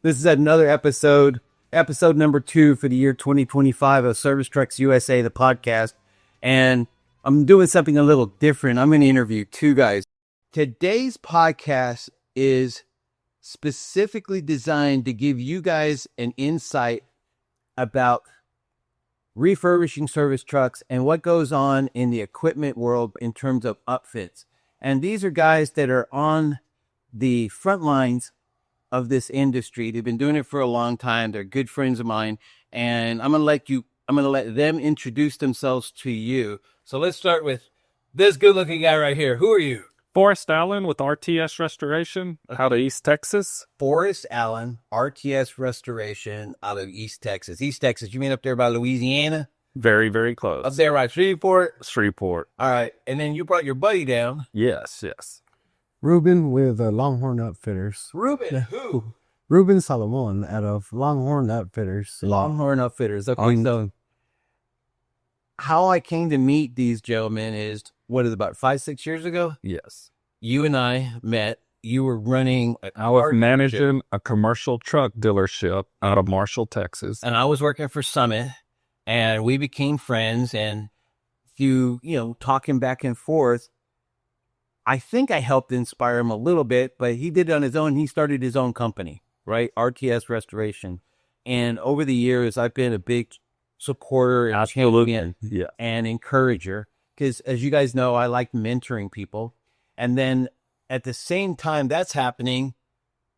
This is another episode number 2 for the year 2025 of Service Trucks USA, the podcast. And I'm doing something a little different. I'm going to interview 2 guys. Today's podcast is specifically designed to give you guys an insight about refurbishing service trucks and what goes on in the equipment world in terms of upfits. And these are guys that are on the front lines of this industry. They've been doing it for a long time. They're good friends of mine, and I'm going to let them introduce themselves to you. So let's start with this good-looking guy right here. Who are you? Forrest Allen with RTS Restoration out of East Texas. Forrest Allen, RTS Restoration out of East Texas. East Texas, you mean up there by Louisiana? Very, very close. Up there by Shreveport? Shreveport. All right. And then you brought your buddy down. Yes. Rueben with Longhorn Outfitters. Rueben, who? Rueben Salomon out of Longhorn Outfitters. Longhorn Outfitters. Okay, so how I came to meet these gentlemen is, what is it, about 5-6 years ago? Yes. You and I met. You were running I was managing a commercial truck dealership out of Marshall, Texas. and I was working for Summit, and we became friends. And through, talking back and forth, I think I helped inspire him a little bit, but he did it on his own. He started his own company, right? RTS Restoration. And over the years, I've been a big supporter and champion and encourager, because as you guys know, I like mentoring people. And then at the same time that's happening,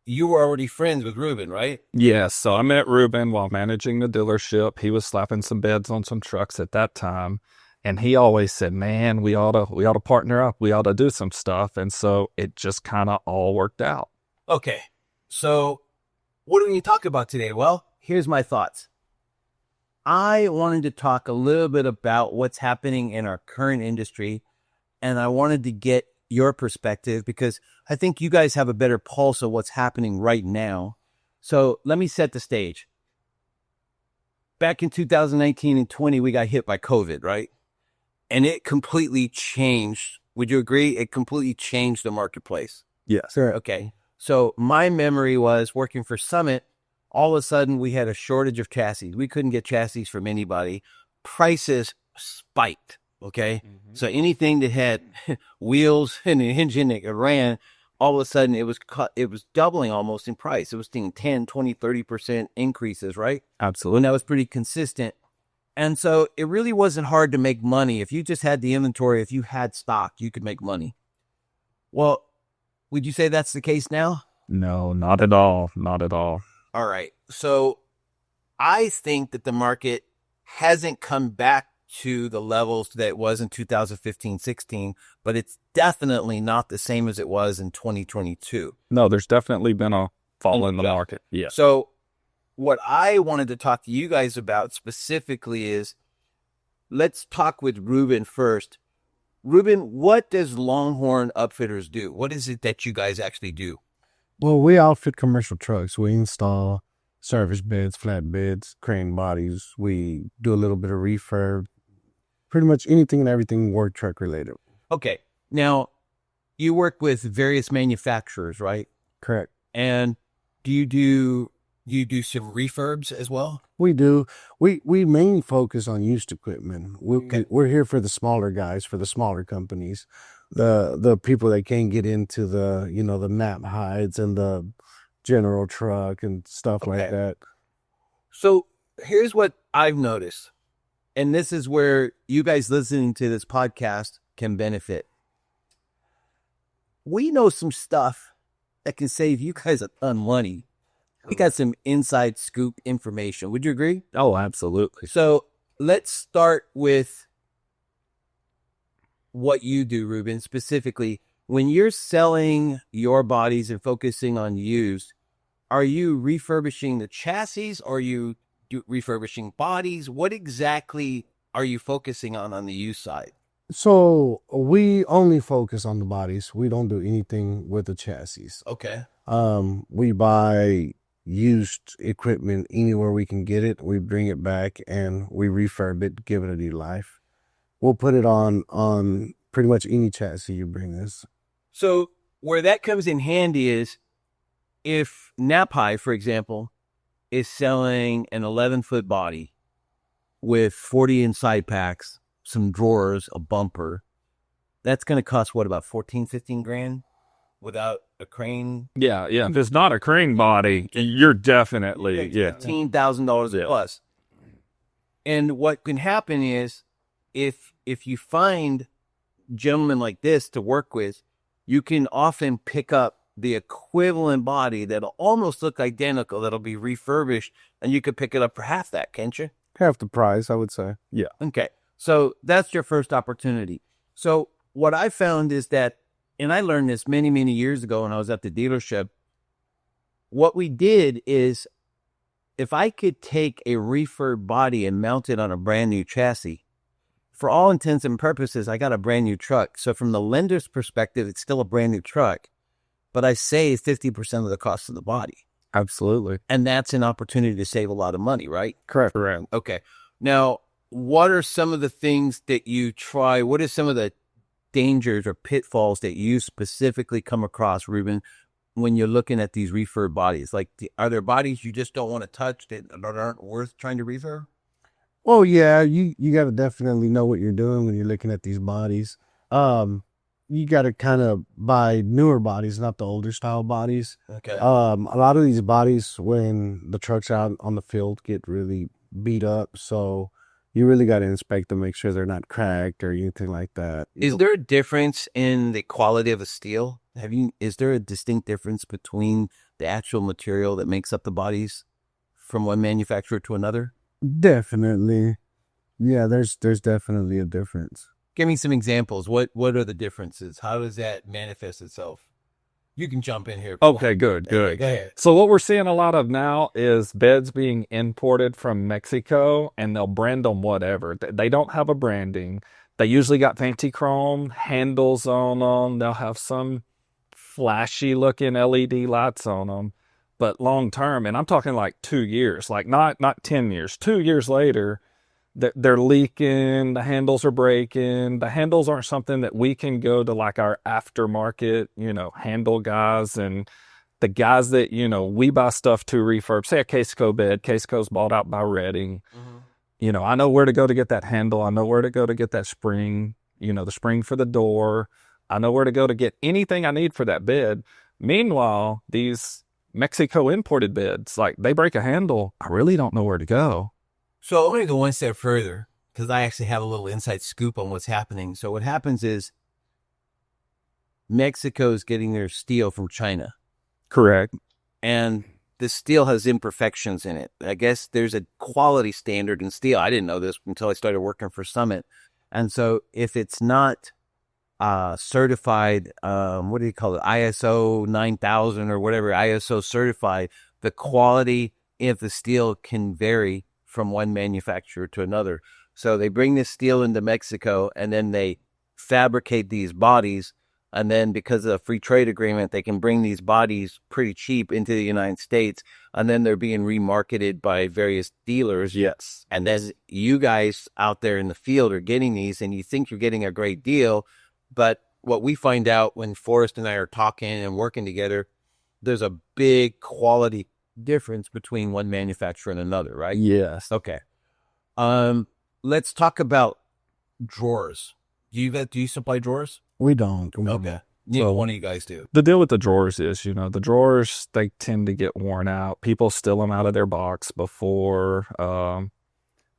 you were already friends with Rueben, right? Yes. So I met Ruben while managing the dealership. He was slapping some beds on some trucks at that time. And he always said, man, we ought to partner up. We ought to do some stuff. And so it just kind of all worked out. Okay. So what are we going to talk about today? Well, here's my thoughts. I wanted to talk a little bit about what's happening in our current industry, and I wanted to get your perspective because I think you guys have a better pulse of what's happening right now. So let me set the stage. Back in 2019 and 20, we got hit by COVID, right? And it completely changed. Would you agree? It completely changed the marketplace. Yes. Sure. Okay. So my memory was working for Summit. All of a sudden, we had a shortage of chassis. We couldn't get chassis from anybody. Prices spiked, okay? Mm-hmm. So anything that had wheels and an engine that ran, all of a sudden, it was doubling almost in price. It was seeing 10, 20, 30% increases, right? Absolutely. And that was pretty consistent. And so it really wasn't hard to make money. If you just had the inventory, if you had stock, you could make money. Well, would you say that's the case now? No, not at all. Not at all. All right. So I think that the market hasn't come back to the levels that it was in 2015-16, but it's definitely not the same as it was in 2022. No, there's definitely been a fall in the market. Yeah. So what I wanted to talk to you guys about specifically is, let's talk with Rueben first. Rueben, what does Longhorn Upfitters do? What is it that you guys actually do? Well, we outfit commercial trucks. We install service beds, flatbeds, crane bodies. We do a little bit of refurb, pretty much anything and everything work truck related. Okay. Now, you work with various manufacturers, right? Correct. And do you do some refurbs as well? We do. We mainly focus on used equipment. We're here for the smaller guys, for the smaller companies, the people that can't get into the the map hides and the general truck and stuff like that. So here's what I've noticed, and this is where you guys listening to this podcast can benefit. We know some stuff that can save you guys a ton of money. We got some inside scoop information. Would you agree? Oh, absolutely. So let's start with what you do, Rueben, specifically. When you're selling your bodies and focusing on used, are you refurbishing the chassis? Or are you refurbishing bodies? What exactly are you focusing on the used side? So we only focus on the bodies. We don't do anything with the chassis. Okay. We buy used equipment anywhere we can get it. We bring it back and we refurb it, give it a new life. We'll put it on pretty much any chassis you bring us. So where that comes in handy is if Napai, for example, is selling an 11-foot body with 40 inside packs, some drawers, a bumper, that's going to cost what, about 14, 15 grand without a crane? Yeah. If it's not a crane body, you're definitely, $15,000 plus. And what can happen is if you find gentlemen like this to work with, you can often pick up the equivalent body that'll almost look identical, that'll be refurbished, and you could pick it up for half that, can't you? Half the price, I would say. Yeah. Okay. So that's your first opportunity. So what I found is that, and I learned this many, many years ago when I was at the dealership, what we did is if I could take a refurb body and mount it on a brand new chassis, for all intents and purposes, I got a brand new truck. So from the lender's perspective, it's still a brand new truck, but I save 50% of the cost of the body. Absolutely. And that's an opportunity to save a lot of money, right? Correct. Okay. Now, what are some of the things that you try? What are some of the dangers or pitfalls that you specifically come across, Rueben, when you're looking at these refurb bodies? Like, are there bodies you just don't want to touch that aren't worth trying to refurb? Well, yeah, you got to definitely know what you're doing when you're looking at these bodies. You got to kind of buy newer bodies, not the older style bodies. Okay. A lot of these bodies, when the trucks out on the field, get really beat up. So you really got to inspect them, make sure they're not cracked or anything like that. Is there a difference in the quality of a steel? Is there a distinct difference between the actual material that makes up the bodies from one manufacturer to another? Definitely. Yeah, there's definitely a difference. Give me some examples. What are the differences? How does that manifest itself? You can jump in here. Okay, good. Go ahead. So what we're seeing a lot of now is beds being imported from Mexico, and they'll brand them whatever. They don't have a branding. They usually got fancy chrome handles on them. They'll have some flashy looking LED lights on them. But long term, and I'm talking like 2 years, like not 10 years, 2 years later, they're leaking, the handles are breaking. The handles aren't something that we can go to like our aftermarket, handle guys and the guys that, we buy stuff to refurb, say a Caseco bed. Caseco's bought out by Redding. Mm-hmm. I know where to go to get that handle. I know where to go to get that spring, the spring for the door. I know where to go to get anything I need for that bed. Meanwhile, these Mexico imported beds, like they break a handle, I really don't know where to go. So I'm going to go one step further because I actually have a little inside scoop on what's happening. So what happens is Mexico's getting their steel from China. Correct. And the steel has imperfections in it. I guess there's a quality standard in steel. I didn't know this until I started working for Summit. And so if it's not certified, what do you call it? ISO 9000 or whatever, ISO certified, the quality of the steel can vary from one manufacturer to another. So they bring this steel into Mexico and then they fabricate these bodies. And then because of the free trade agreement, they can bring these bodies pretty cheap into the United States. And then they're being remarketed by various dealers. Yes. And then you guys out there in the field are getting these and you think you're getting a great deal. But what we find out when Forrest and I are talking and working together, there's a big quality difference between one manufacturer and another, right? Yes. Okay. Let's talk about drawers. Do you supply drawers? We don't. Okay. So one of you guys do. The deal with the drawers is, the drawers, they tend to get worn out. People steal them out of their box before.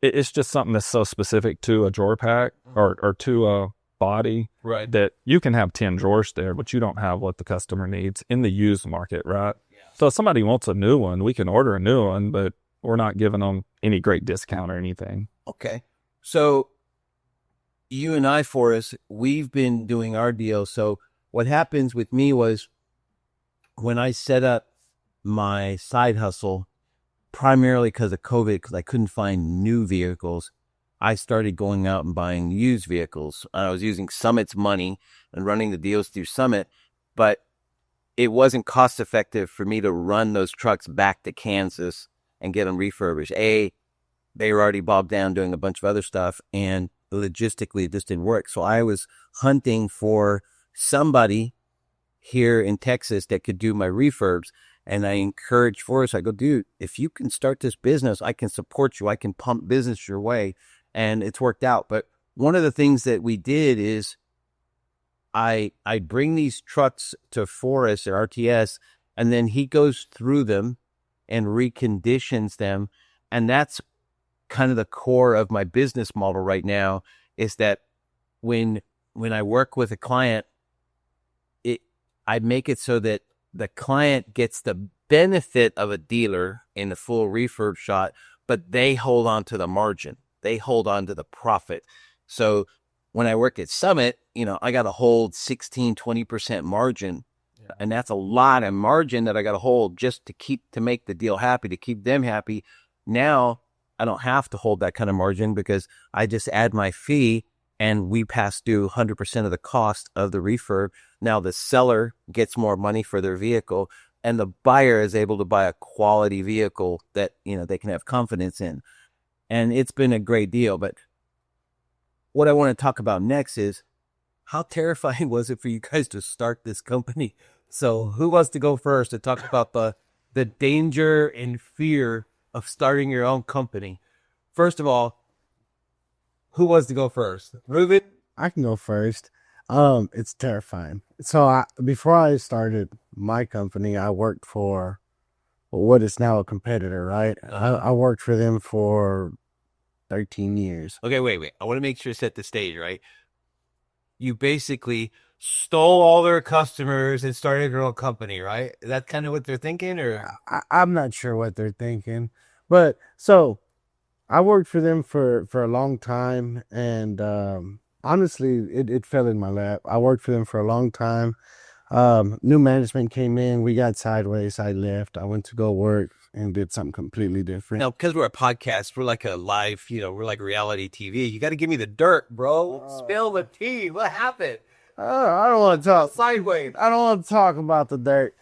It's just something that's so specific to a drawer pack or to a body, right? That you can have 10 drawers there, but you don't have what the customer needs in the used market, right? Yeah. So if somebody wants a new one, we can order a new one, but we're not giving them any great discount or anything. Okay. So you and I, Forrest, we've been doing our deal. So what happens with me was when I set up my side hustle, primarily because of COVID, because I couldn't find new vehicles, I started going out and buying used vehicles. I was using Summit's money and running the deals through Summit, but it wasn't cost effective for me to run those trucks back to Kansas and get them refurbished. They were already bogged down doing a bunch of other stuff, and logistically it just didn't work. So I was hunting for somebody here in Texas that could do my refurbs. And I encourage Forrest, I go, dude, if you can start this business, I can support you. I can pump business your way. And it's worked out. But one of the things that we did is I bring these trucks to Forrest or RTS, and then he goes through them and reconditions them. And that's kind of the core of my business model right now, is that when I work with a client, I make it so that the client gets the benefit of a dealer in the full refurb shot, but they hold on to the margin. They hold on to the profit. So when I work at Summit, I got to hold 16-20% margin. Yeah. And that's a lot of margin that I got to hold just to make the deal happy, to keep them happy. Now I don't have to hold that kind of margin because I just add my fee and we pass through 100% of the cost of the refurb. Now the seller gets more money for their vehicle, and the buyer is able to buy a quality vehicle that, they can have confidence in. And it's been a great deal. But what I want to talk about next is, how terrifying was it for you guys to start this company? So who wants to go first to talk about the danger and fear of starting your own company? First of all, who wants to go first? Rueben? I can go first. It's terrifying. So before I started my company, I worked for what is now a competitor, right? I worked for them for 13 years. Okay, wait. I want to make sure to set the stage, right? You basically stole all their customers and started your own company, right? Is that kind of what they're thinking, or? I'm not sure what they're thinking. But so I worked for them for a long time, and honestly, it fell in my lap. I worked for them for a long time. New management came in. We got sideways. I left. I went to go work and did something completely different. Now, because we're a podcast, we're like a live, we're like reality TV. You got to give me the dirt, bro. Spill the tea. What happened? I don't want to talk sideways. I don't want to talk about the dirt.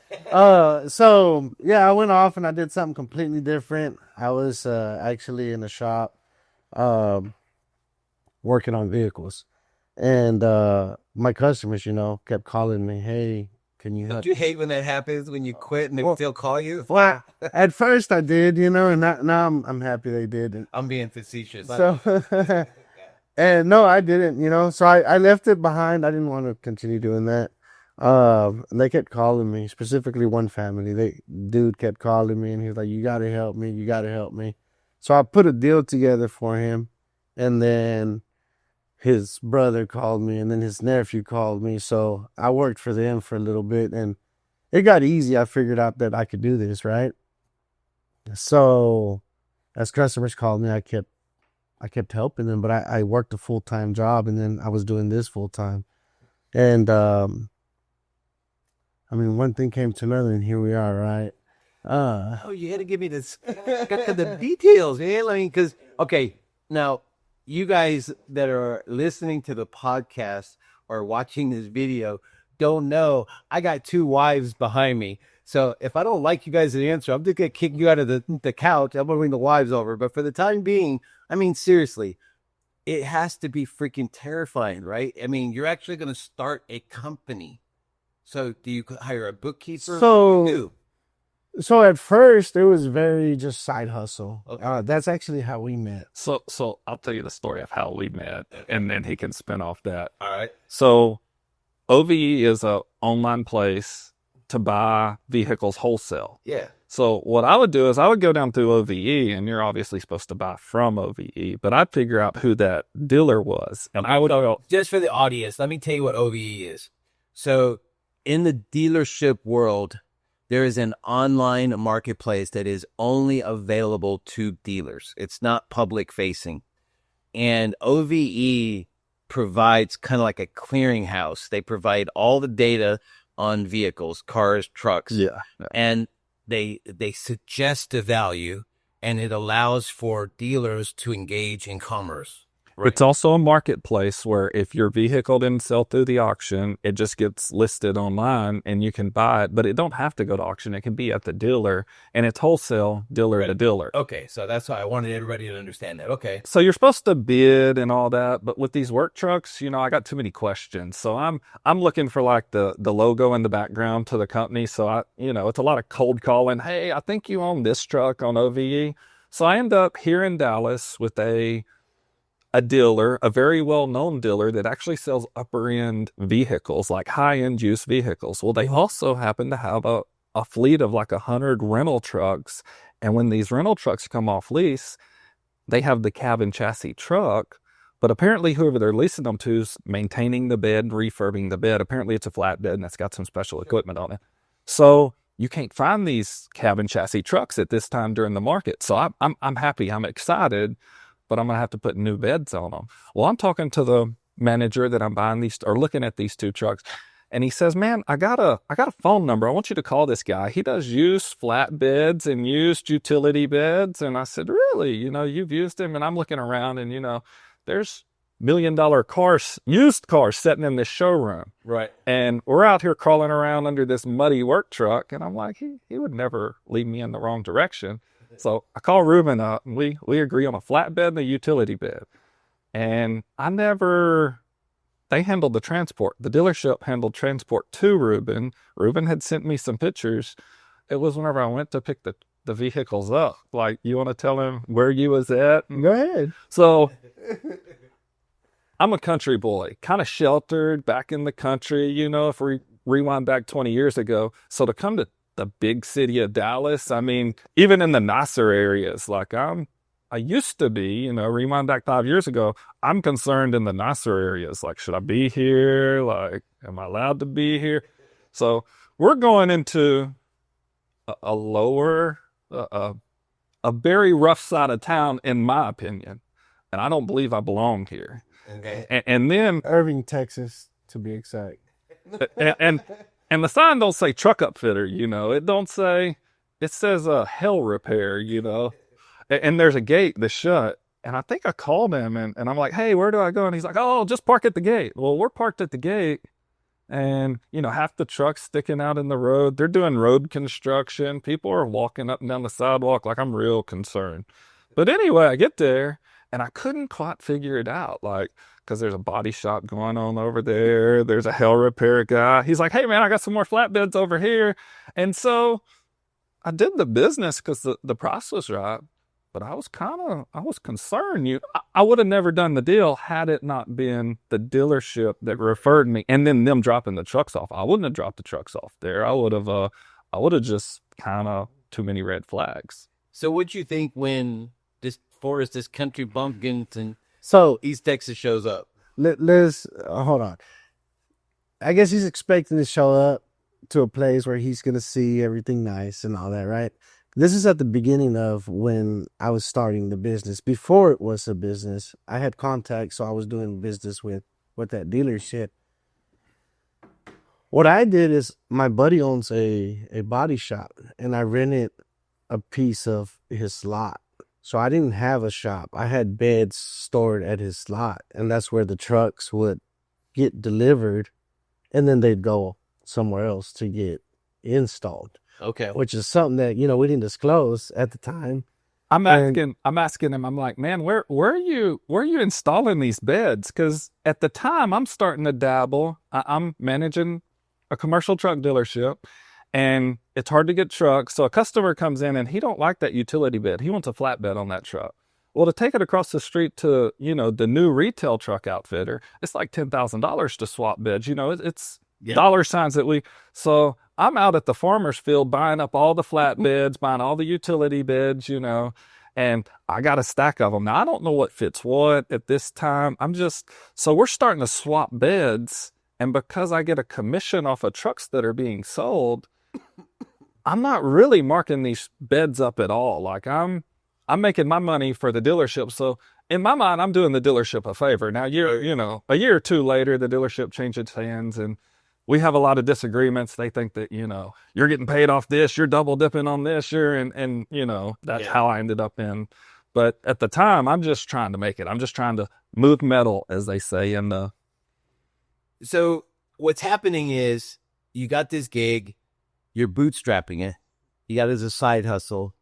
So yeah, I went off and I did something completely different. I was actually in a shop, working on vehicles, and my customers, kept calling me, "Hey, can you help?" Don't you hate when that happens, when you quit and they still call you? Well, at first I did, and now I'm happy they did. I'm being facetious. So, and no, I didn't, so I left it behind. I didn't want to continue doing that. They kept calling me, specifically one family. Dude kept calling me, and he was like, "You got to help me. You got to help me." So I put a deal together for him, and then his brother called me, and then his nephew called me. So I worked for them for a little bit, and it got easy. I figured out that I could do this, right? So as customers called me, I kept helping them, but I worked a full-time job, and then I was doing this full-time. And one thing came to another, and here we are, right? You had to give me this, got to the details, man. Because, okay, now, you guys that are listening to the podcast or watching this video don't know I got 2 wives behind me. So if I don't like you guys' answer, I'm just going to kick you out of the couch. I'm going to bring the wives over. But for the time being, seriously, it has to be freaking terrifying, right? You're actually going to start a company. So do you hire a bookkeeper? So at first it was very just side hustle. Okay. That's actually how we met. So I'll tell you the story of how we met, and then he can spin off that. All right. So OVE is a online place to buy vehicles wholesale. Yeah. So what I would do is I would go down through OVE, and you're obviously supposed to buy from OVE, but I'd figure out who that dealer was, and I would go. Just for the audience, let me tell you what OVE is. So in the dealership world, there is an online marketplace that is only available to dealers. It's not public facing. And OVE provides kind of like a clearinghouse. They provide all the data on vehicles, cars, trucks. Yeah. And they suggest a value, and it allows for dealers to engage in commerce. Right. It's also a marketplace where if your vehicle didn't sell through the auction, it just gets listed online and you can buy it, but it don't have to go to auction. It can be at the dealer, and it's wholesale dealer to dealer. Okay, so that's why I wanted everybody to understand that. Okay. So you're supposed to bid and all that, but with these work trucks, I got too many questions. So I'm looking for like the logo in the background to the company. So it's a lot of cold calling. Hey, I think you own this truck on OVE. So I end up here in Dallas with a dealer, a very well-known dealer that actually sells upper-end vehicles, like high-end used vehicles. Well, they also happen to have a fleet of like 100 rental trucks. And when these rental trucks come off lease, they have the cab and chassis truck, but apparently whoever they're leasing them to is maintaining the bed, refurbing the bed. Apparently it's a flatbed and it's got some special equipment on it. So you can't find these cab and chassis trucks at this time during the market. So I'm happy, I'm excited, but I'm going to have to put new beds on them. Well, I'm talking to the manager that I'm buying these or looking at these two trucks. And he says, man, I got a phone number. I want you to call this guy. He does used flatbeds and used utility beds. And I said, really? You've used him? And I'm looking around and, there's $1 million cars, used cars sitting in this showroom. Right. And we're out here crawling around under this muddy work truck. And I'm like, he would never lead me in the wrong direction. So I call Rueben up and we agree on a flatbed and a utility bed. And they handled the transport. The dealership handled transport to Rueben. Rueben had sent me some pictures. It was whenever I went to pick the vehicles up. Like, you want to tell him where you was at? Go ahead. So I'm a country boy, kind of sheltered back in the country, if we rewind back 20 years ago. So to come to the big city of Dallas, I mean, even in the nicer areas, like I used to be, rewind back 5 years ago, I'm concerned in the nicer areas. Like, should I be here? Like, am I allowed to be here? So we're going into a lower, a very rough side of town, in my opinion. And I don't believe I belong here. Okay. And then Irving, Texas, to be exact. and the sign don't say truck upfitter, it don't say, it says hell repair, and there's a gate that's shut. And I think I called him and I'm like, hey, where do I go? And he's like, oh, just park at the gate. Well, we're parked at the gate and, half the trucks sticking out in the road. They're doing road construction. People are walking up and down the sidewalk. Like, I'm real concerned. But anyway, I get there and I couldn't quite figure it out. Like, because there's a body shop going on over there. There's a hell repair guy. He's like, hey man, I got some more flatbeds over here. And so I did the business because the price was right. But I was concerned. I would have never done the deal had it not been the dealership that referred me, and then them dropping the trucks off. I wouldn't have dropped the trucks off there. I would have just kind of too many red flags. So what'd you think when this Forrest, this country bumpkins and So East Texas shows up? let's hold on. I guess he's expecting to show up to a place where he's going to see everything nice and all that, right? This is at the beginning of when I was starting the business. Before it was a business, I had contacts, so I was doing business with that dealership. What I did is my buddy owns a body shop, and I rented a piece of his lot. So I didn't have a shop. I had beds stored at his lot, and that's where the trucks would get delivered, and then they'd go somewhere else to get installed. Okay. Which is something that, we didn't disclose at the time. I'm asking him, I'm like, man, where are you installing these beds? Because at the time I'm starting to dabble. I'm managing a commercial truck dealership and it's hard to get trucks. So a customer comes in and he don't like that utility bed. He wants a flatbed on that truck. Well, to take it across the street to, the new retail truck outfitter, it's like $10,000 to swap beds. It's dollar signs that so I'm out at the farmer's field buying up all the flatbeds, buying all the utility beds, and I got a stack of them. Now, I don't know what fits what at this time. So we're starting to swap beds. And because I get a commission off of trucks that are being sold, I'm not really marking these beds up at all. Like I'm making my money for the dealership. So in my mind, I'm doing the dealership a favor. Now, a year or two later, the dealership changes hands and we have a lot of disagreements. They think that, you're getting paid off this, you're double dipping on this, that's how I ended up in. But at the time, I'm just trying to make it. I'm just trying to move metal, as they say. And So what's happening is you got this gig, you're bootstrapping it, you got it as a side hustle.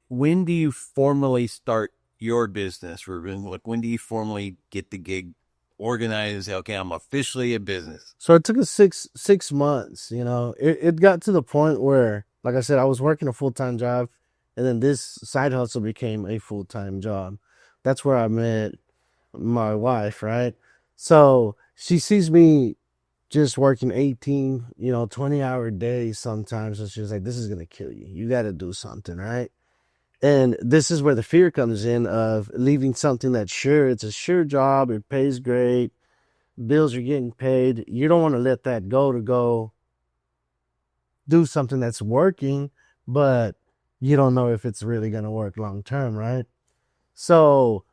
When do you formally start your business, Ruben? Like, when do you formally get the gig organized and say, okay, I'm officially a business? So it took us 6 months, you know. It got to the point where, like I said, I was working a full-time job, and then this side hustle became a full-time job. That's where I met my wife, right? So she sees me just working 18, 20-hour days sometimes, and she's like, this is gonna kill you. You gotta do something, right? And this is where the fear comes in of leaving something that's sure. It's a sure job, it pays great, bills are getting paid. You don't want to let that go to go do something that's working, but you don't know if it's really going to work long term, right? So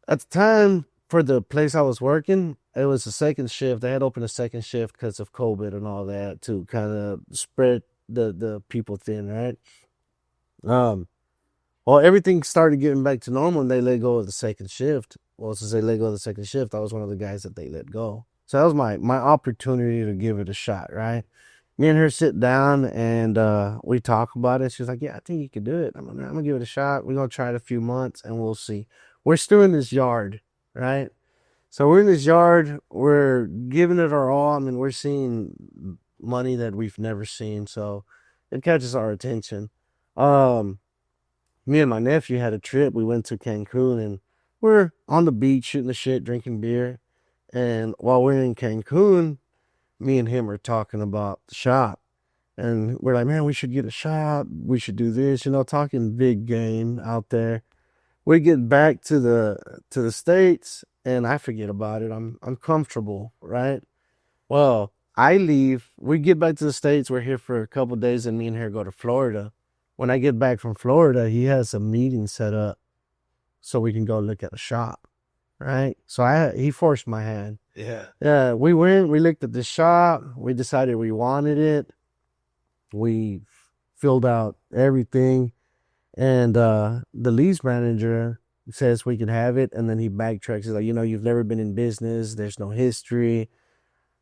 at the time, for the place I was working, it was a second shift. They had opened a second shift because of COVID and all that to kind of spread the people thin, right? Well, everything started getting back to normal and they let go of the second shift. Well, since they let go of the second shift, I was one of the guys that they let go. So that was my opportunity to give it a shot, right? Me and her sit down and we talk about it. She's like, yeah, I think you can do it. I'm gonna give it a shot. We're gonna try it a few months and we'll see. We're still in this yard, right? So we're in this yard, we're giving it our all. I mean, we're seeing money that we've never seen, so it catches our attention. Me and my nephew had a trip. We went to Cancun and we're on the beach shooting the shit, drinking beer. And while we're in Cancun, me and him are talking about the shop. And we're like, man, we should get a shop. We should do this, talking big game out there. We get back to the States and I forget about it. I'm comfortable, right? Well, I leave. We get back to the States. We're here for a couple of days and me and her go to Florida. When I get back from Florida, he has a meeting set up so we can go look at the shop, right? So he forced my hand. Yeah, we went, we looked at the shop, we decided we wanted it. We filled out everything. And the lease manager says we can have it. And then he backtracks. He's like, you've never been in business. There's no history.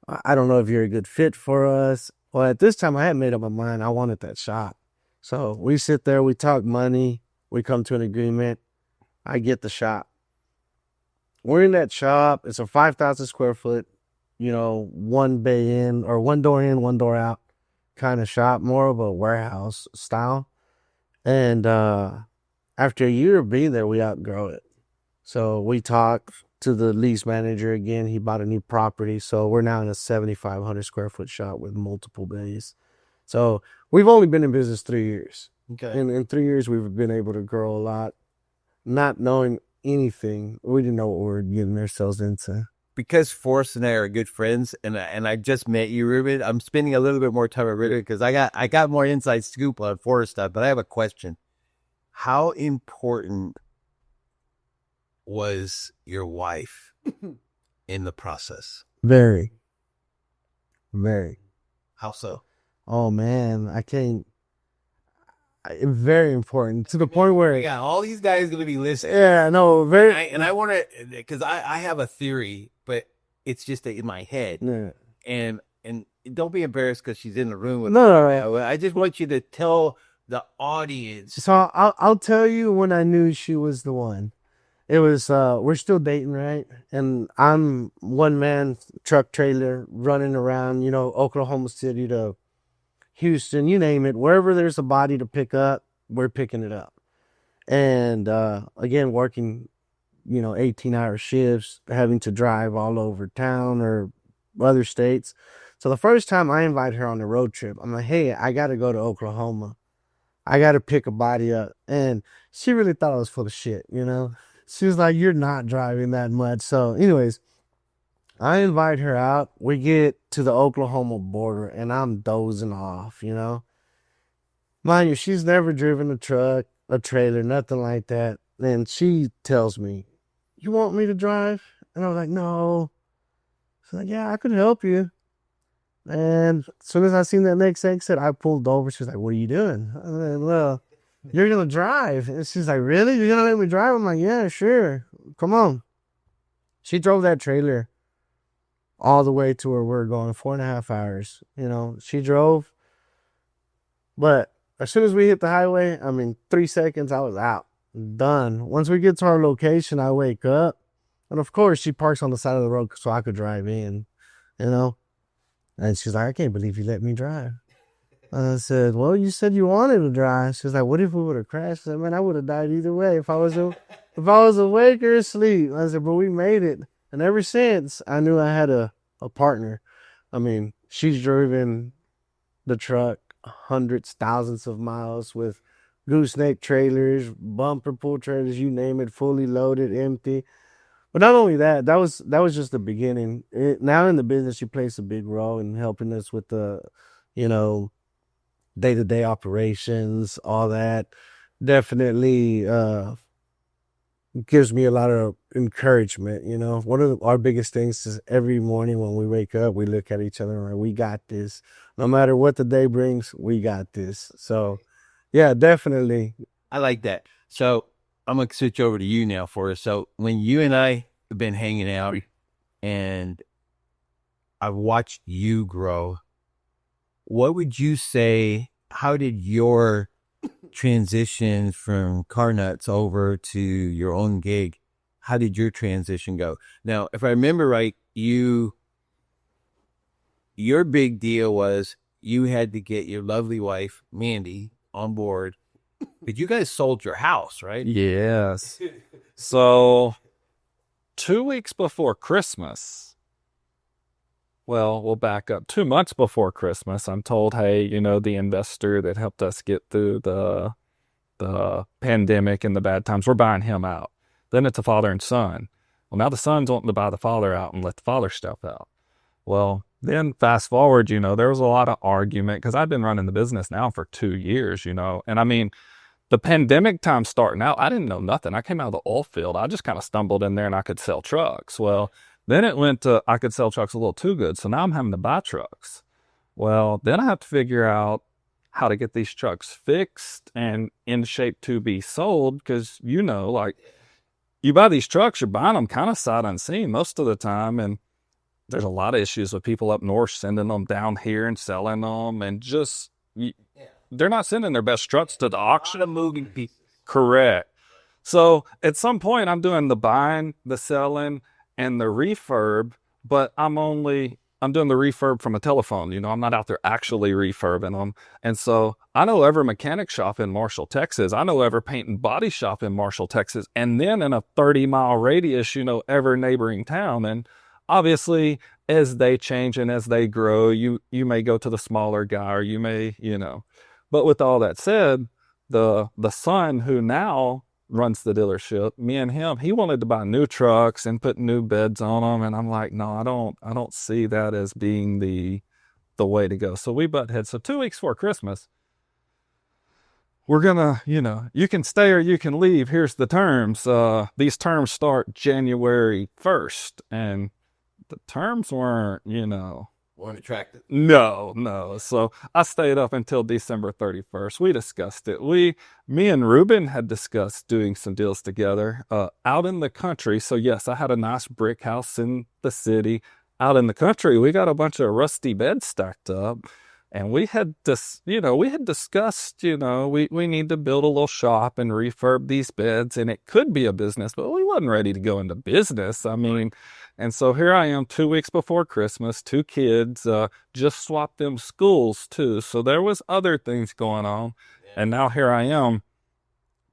I don't know if you're a good fit for us. Well, at this time, I had made up my mind. I wanted that shop. So we sit there, we talk money, we come to an agreement. I get the shop. We're in that shop. It's a 5,000 square foot, one bay in or one door in, one door out kind of shop, more of a warehouse style. And after a year of being there, we outgrow it. So we talk to the lease manager again. He bought a new property. So we're now in a 7,500 square foot shop with multiple bays. So we've only been in business 3 years. Okay. And in 3 years, we've been able to grow a lot. Not knowing anything, we didn't know what we were getting ourselves into. Because Forrest and I are good friends, and I just met you, Ruben, I'm spending a little bit more time with Ruben because I got more inside scoop on Forrest stuff. But I have a question: how important was your wife in the process? Very. How so? Oh man, I can't. Very important to the point where Yeah, all these guys going to be listening. Yeah, no, very. And I want to, because I have a theory, but it's just in my head. Yeah. And don't be embarrassed because she's in the room with No. I just want you to tell the audience. So I'll tell you when I knew she was the one. It was we're still dating, right? And I'm one man truck trailer running around, Oklahoma City to Houston, you name it, wherever there's a body to pick up, we're picking it up. And again, working, 18-hour shifts, having to drive all over town or other states. So the first time I invite her on the road trip, I'm like, hey, I got to go to Oklahoma. I got to pick a body up. And she really thought I was full of shit, She was like, you're not driving that much. So anyways, I invite her out. We get to the Oklahoma border and I'm dozing off, Mind you, she's never driven a truck, a trailer, nothing like that. And she tells me, you want me to drive? And I was like, no. She's like, yeah, I could help you. And as soon as I seen that next exit, I pulled over. She was like, what are you doing? I was like, well, you're going to drive. And she's like, really? You're going to let me drive? I'm like, yeah, sure. Come on. She drove that trailer all the way to where we're going, 4.5 hours. You know, she drove. But as soon as we hit the highway, 3 seconds, I was out. Done. Once we get to our location, I wake up. And of course, she parks on the side of the road so I could drive in, you know. And she's like, I can't believe you let me drive. I said, well, you said you wanted to drive. She's like, what if we would have crashed? I said, man, I would have died either way if I was awake or asleep. I said, but we made it. And ever since, I knew I had a partner. She's driven the truck hundreds, thousands of miles with gooseneck trailers, bumper pull trailers, you name it, fully loaded, empty. But not only that, that was just the beginning. Now in the business, she plays a big role in helping us with the, day-to-day operations, all that. Definitely gives me a lot of encouragement. One of our biggest things is every morning when we wake up, we look at each other and we're like, we got this. No matter what the day brings, we got this. So yeah, definitely. I like that. So I'm going to switch over to you now, Forrest. So when you and I have been hanging out and I've watched you grow, what would you say, how did your transition from Car Nuts over to your own gig, how did your transition go? Now, if I remember right, your big deal was you had to get your lovely wife, Mandy, on board. But you guys sold your house, right? Yes. So 2 weeks before Christmas, well, we'll back up. 2 months before Christmas, I'm told, hey, the investor that helped us get through the pandemic and the bad times, we're buying him out. Then it's a father and son. Well, now the son's wanting to buy the father out and let the father stuff out. Well, then fast forward, there was a lot of argument because I've been running the business now for 2 years, and the pandemic time starting out, I didn't know nothing. I came out of the oil field. I just kind of stumbled in there and I could sell trucks. Well, then it went to I could sell trucks a little too good. So now I'm having to buy trucks. Well, then I have to figure out how to get these trucks fixed and in shape to be sold because, you buy these trucks, you're buying them kind of sight unseen most of the time. And there's a lot of issues with people up north sending them down here and selling them and just... They're not sending their best trucks to the auction. Moving pieces. Correct. So at some point, I'm doing the buying, the selling, and the refurb, but I'm doing the refurb from a telephone. I'm not out there actually refurbing them. And so I know every mechanic shop in Marshall, Texas. I know every paint and body shop in Marshall, Texas. And then in a 30-mile radius, every neighboring town. And obviously, as they change and as they grow, you may go to the smaller guy or you may, But with all that said, the son who now runs the dealership, me and him, he wanted to buy new trucks and put new beds on them. And I'm like, no, I don't see that as being the way to go. So we butt heads. So 2 weeks before Christmas, we're gonna, you can stay or you can leave. Here's the terms. These terms start January 1st. And the terms weren't, Weren't attractive. No. So I stayed up until December 31st. We discussed it. Me and Rueben had discussed doing some deals together out in the country. So yes, I had a nice brick house in the city. Out in the country, we got a bunch of rusty beds stacked up. And we had discussed, we need to build a little shop and refurb these beds. And it could be a business, but we wasn't ready to go into business. And so here I am 2 weeks before Christmas, 2 kids, just swapped them schools too. So there was other things going on. Yeah. And now here I am.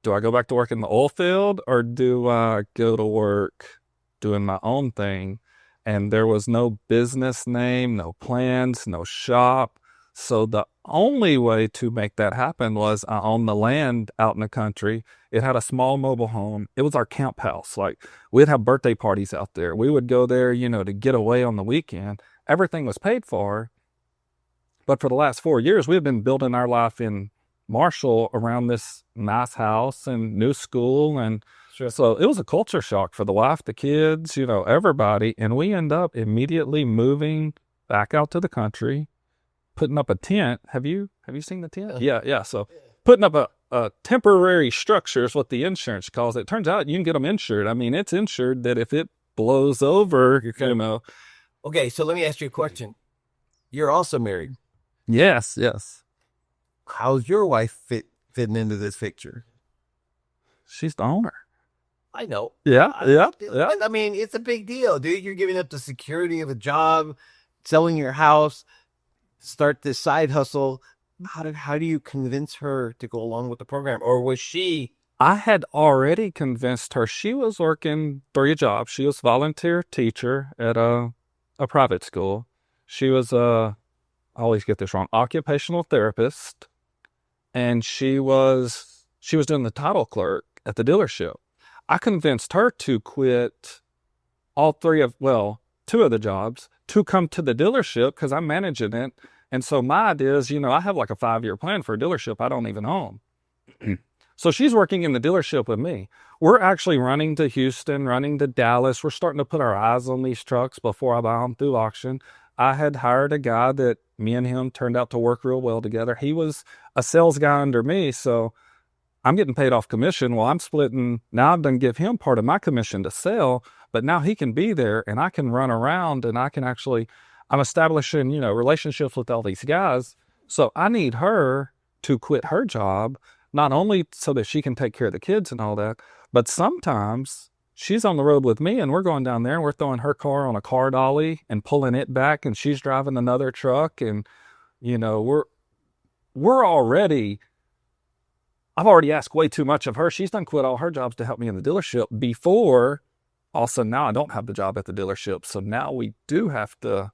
Do I go back to work in the oil field or do I go to work doing my own thing? And there was no business name, no plans, no shop. So the only way to make that happen was I owned the land out in the country. It had a small mobile home. It was our camp house. Like we'd have birthday parties out there. We would go there, to get away on the weekend. Everything was paid for. But for the last 4 years, we've been building our life in Marshall around this nice house and new school. And sure. So it was a culture shock for the wife, the kids, everybody. And we end up immediately moving back out to the country, putting up a tent. Have you seen the tent? Yeah. So putting up temporary structure is what the insurance calls it. Turns out you can get them insured. I mean, it's insured that if it blows over, you know. Okay, so let me ask you a question. You're also married. Yes, yes. How's your wife fitting into this picture? She's the owner. I know. Yeah. I mean, it's a big deal, dude. You're giving up the security of a job, selling your house, start this side hustle. How do you convince her to go along with the program? Or was she? I had already convinced her. She was working 3 jobs. She was volunteer teacher at a private school. She was I always get this wrong, occupational therapist, and she was doing the title clerk at the dealership. I convinced her to quit all 2 of the jobs to come to the dealership because I'm managing it. And so my idea is, I have like a 5-year plan for a dealership I don't even own. So she's working in the dealership with me. We're actually running to Houston, running to Dallas. We're starting to put our eyes on these trucks before I buy them through auction. I had hired a guy that me and him turned out to work real well together. He was a sales guy under me, so I'm getting paid off commission. Well, I'm splitting. Now I've done give him part of my commission to sell, but now he can be there and I can run around and I'm establishing, relationships with all these guys. So I need her to quit her job, not only so that she can take care of the kids and all that, but sometimes she's on the road with me and we're going down there and we're throwing her car on a car dolly and pulling it back and she's driving another truck. And, I've already asked way too much of her. She's done quit all her jobs to help me in the dealership before. Also, now I don't have the job at the dealership. So now we do have to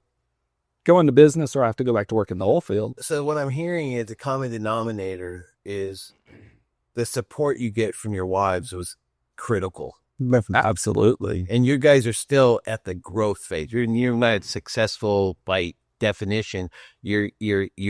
go into business or I have to go back to work in the oil field. So what I'm hearing is the common denominator is the support you get from your wives was critical. Absolutely. And you guys are still at the growth phase. You're not successful by definition. You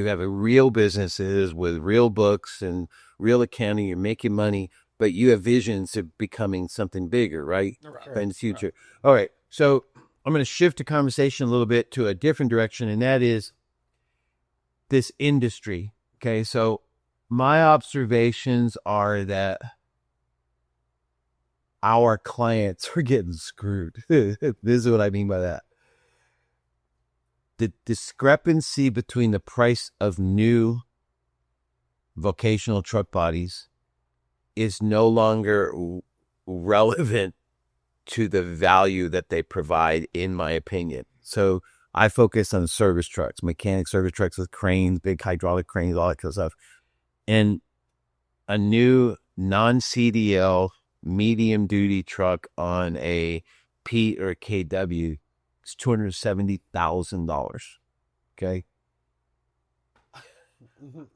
have a real businesses with real books and real accounting. You're making money, but you have visions of becoming something bigger, right? In the future. Right. All right. So I'm going to shift the conversation a little bit to a different direction, and that is this industry. Okay. So my observations are that our clients are getting screwed. This is what I mean by that. The discrepancy between the price of new vocational truck bodies is no longer relevant to the value that they provide, in my opinion. So I focus on service trucks, mechanic service trucks with cranes, big hydraulic cranes, all that kind of stuff. And a new non-CDL medium duty truck on a P or a KW is $270,000. Okay.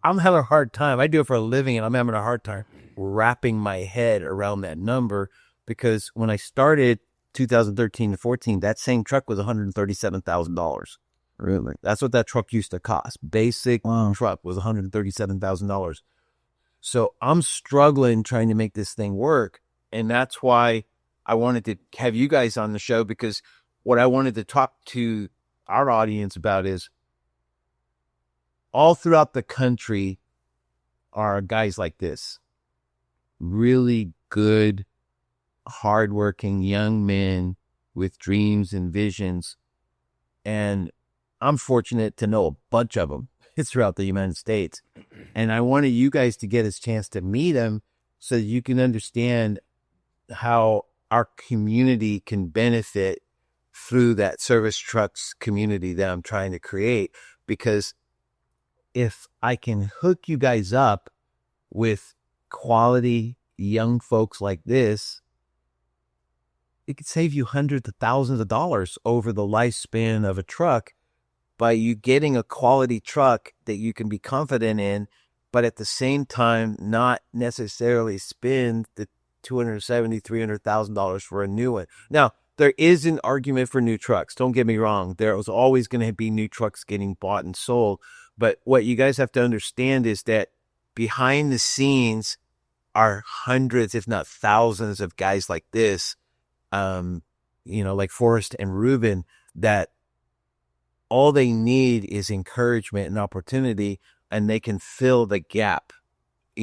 I'm having a hard time. I do it for a living and I'm having a hard time wrapping my head around that number, because when I started 2013 to 14, that same truck was $137,000. Really? That's what that truck used to cost. Basic truck was $137,000. So I'm struggling trying to make this thing work. And that's why I wanted to have you guys on the show, because what I wanted to talk to our audience about is all throughout the country are guys like this. Really good, hardworking young men with dreams and visions. And I'm fortunate to know a bunch of them throughout the United States. And I wanted you guys to get a chance to meet them so that you can understand how our community can benefit through that service trucks community that I'm trying to create. Because if I can hook you guys up with quality young folks like this, it could save you hundreds of thousands of dollars over the lifespan of a truck by you getting a quality truck that you can be confident in, but at the same time not necessarily spend the $270,000, $300,000 for a new one. Now, there is an argument for new trucks. Don't get me wrong. There was always going to be new trucks getting bought and sold. But what you guys have to understand is that behind the scenes are hundreds, if not thousands, of guys like this, like Forrest and Rueben, that all they need is encouragement and opportunity, and they can fill the gap,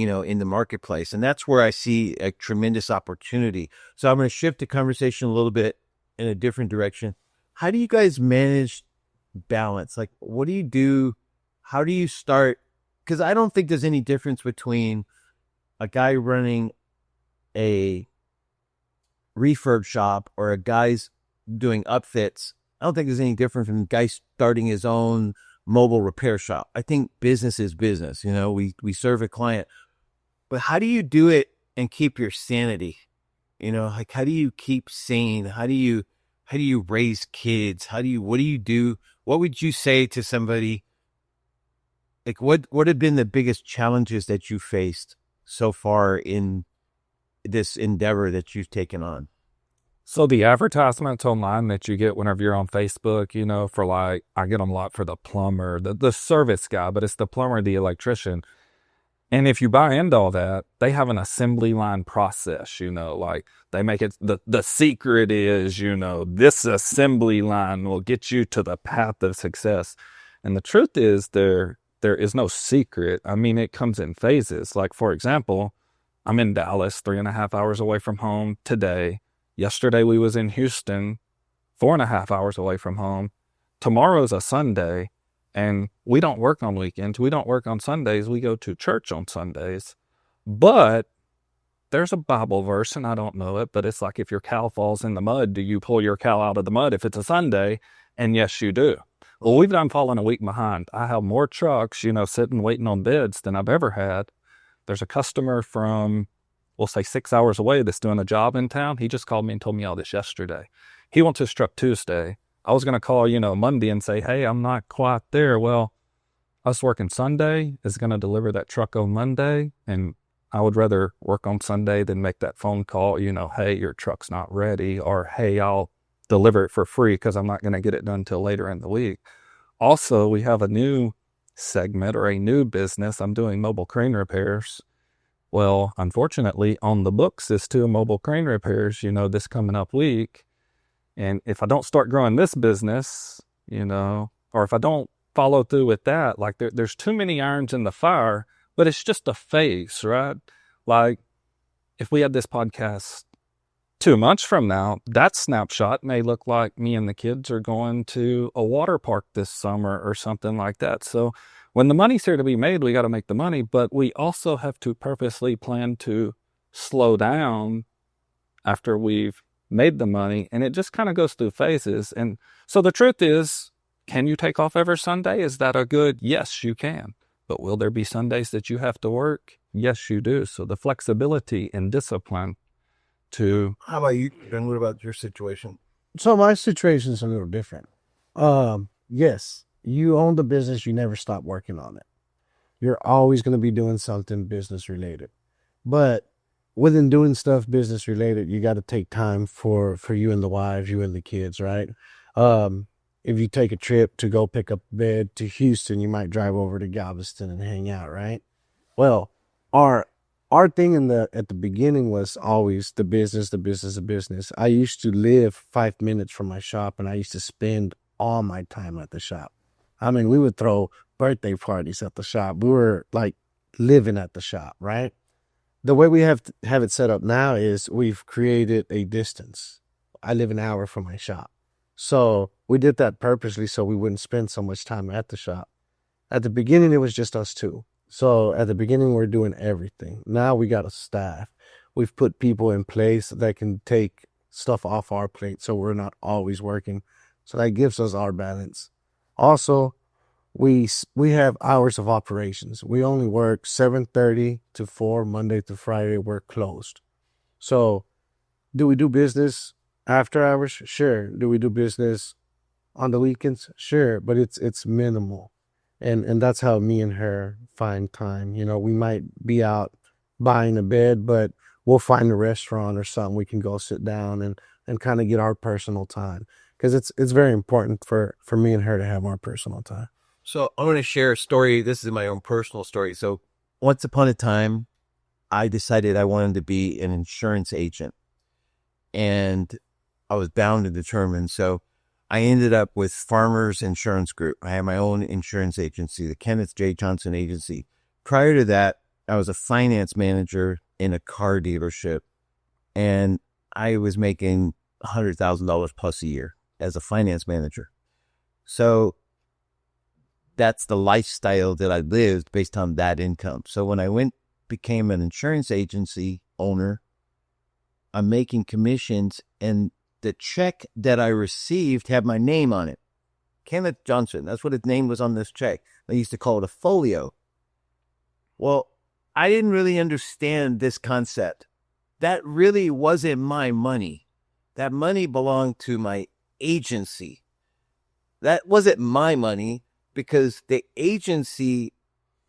in the marketplace. And that's where I see a tremendous opportunity. So I'm going to shift the conversation a little bit in a different direction. How do you guys manage balance? Like, what do you do? How do you start? Because I don't think there's any difference between a guy running a refurb shop or a guy's doing upfits. I don't think there's any difference from a guy starting his own mobile repair shop. I think business is business. We serve a client, but how do you do it and keep your sanity? Like, how do you keep sane? How do you raise kids? What do you do? What would you say to somebody? Like, what have been the biggest challenges that you faced so far in this endeavor that you've taken on? So the advertisements online that you get whenever you're on Facebook, for like, I get them a lot for the plumber, the service guy, but it's the plumber, the electrician. And if you buy into all that, they have an assembly line process, like they make it, the secret is, this assembly line will get you to the path of success. And the truth is there is no secret. I mean, it comes in phases. Like, for example, I'm in Dallas, 3.5 hours away from home today. Yesterday we was in Houston, 4.5 hours away from home. Tomorrow's a Sunday, and we don't work on weekends. We don't work on Sundays. We go to church on Sundays. But there's a Bible verse, and I don't know it, but it's like, if your cow falls in the mud, do you pull your cow out of the mud if it's a Sunday? And yes, you do. Well, we've done fallen a week behind. I have more trucks, sitting waiting on bids than I've ever had. There's a customer from, we'll say 6 hours away, that's doing a job in town. He just called me and told me all this yesterday. He wants his truck Tuesday. I was going to call, Monday and say, hey, I'm not quite there. Well, us working Sunday is going to deliver that truck on Monday. And I would rather work on Sunday than make that phone call, hey, your truck's not ready, or hey, I'll deliver it for free because I'm not going to get it done till later in the week. Also, we have a new segment or a new business. I'm doing mobile crane repairs. Well, unfortunately, on the books is 2 mobile crane repairs, this coming up week. And if I don't start growing this business, or if I don't follow through with that, like there's too many irons in the fire, but it's just a phase, right? Like, if we had this podcast 2 months from now, that snapshot may look like me and the kids are going to a water park this summer or something like that. So when the money's here to be made, we got to make the money, but we also have to purposely plan to slow down after we've made the money. And it just kind of goes through phases. And so the truth is, can you take off every Sunday? Is that a good? Yes, you can. But will there be Sundays that you have to work? Yes, you do. So the flexibility and discipline to... How about you, Ben? What about your situation? So my situation is a little different. Yes, you own the business. You never stop working on it. You're always going to be doing something business related. But within doing stuff business related, you got to take time for you and the wives, you and the kids, right? If you take a trip to go pick up a bed to Houston, you might drive over to Galveston and hang out, right? Well, our thing at the beginning was always the business. I used to live 5 minutes from my shop, and I used to spend all my time at the shop. I mean, we would throw birthday parties at the shop. We were like living at the shop, right? The way we have it set up now is we've created a distance. I live an hour from my shop. So we did that purposely so we wouldn't spend so much time at the shop. At the beginning, it was just us two. So at the beginning, we're doing everything. Now we got a staff. We've put people in place that can take stuff off our plate so we're not always working. So that gives us our balance. Also, we have hours of operations. We only work 7:30 to 4, Monday to Friday. We're closed. So do we do business after hours? Sure. Do we do business on the weekends? Sure. But it's minimal. And that's how me and her find time. We might be out buying a bed, but we'll find a restaurant or something we can go sit down and kind of get our personal time. Because it's very important for me and her to have our personal time. So I'm going to share a story. This is my own personal story. So once upon a time, I decided I wanted to be an insurance agent. And I was bound and determined. So I ended up with Farmers Insurance Group. I had my own insurance agency, the Kenneth J. Johnson Agency. Prior to that, I was a finance manager in a car dealership, and I was making $100,000 plus a year as a finance manager. So that's the lifestyle that I lived based on that income. So when I became an insurance agency owner, I'm making commissions, and the check that I received had my name on it. Kenneth Johnson, that's what his name was on this check. They used to call it a folio. Well, I didn't really understand this concept. That really wasn't my money. That money belonged to my agency. That wasn't my money, because the agency